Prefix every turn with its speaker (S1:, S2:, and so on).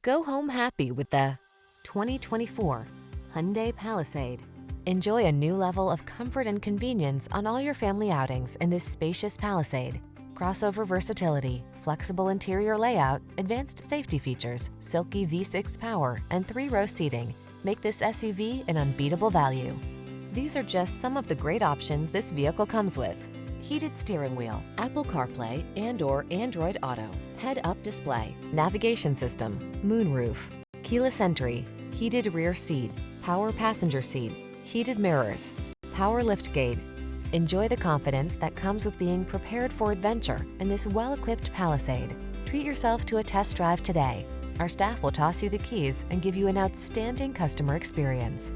S1: Go home happy with the 2024 Hyundai Palisade. Enjoy a new level of comfort and convenience on all your family outings in this spacious Palisade. Crossover versatility, flexible interior layout, advanced safety features, silky V6 power, and 3-row seating make this SUV an unbeatable value. These are just some of the great options this vehicle comes with: heated steering wheel, Apple CarPlay and/or Android Auto, head-up display, navigation system, moonroof, keyless entry, heated rear seat, power passenger seat, heated mirrors, power liftgate. Enjoy the confidence that comes with being prepared for adventure in this well-equipped Palisade. Treat yourself to a test drive today. Our staff will toss you the keys and give you an outstanding customer experience.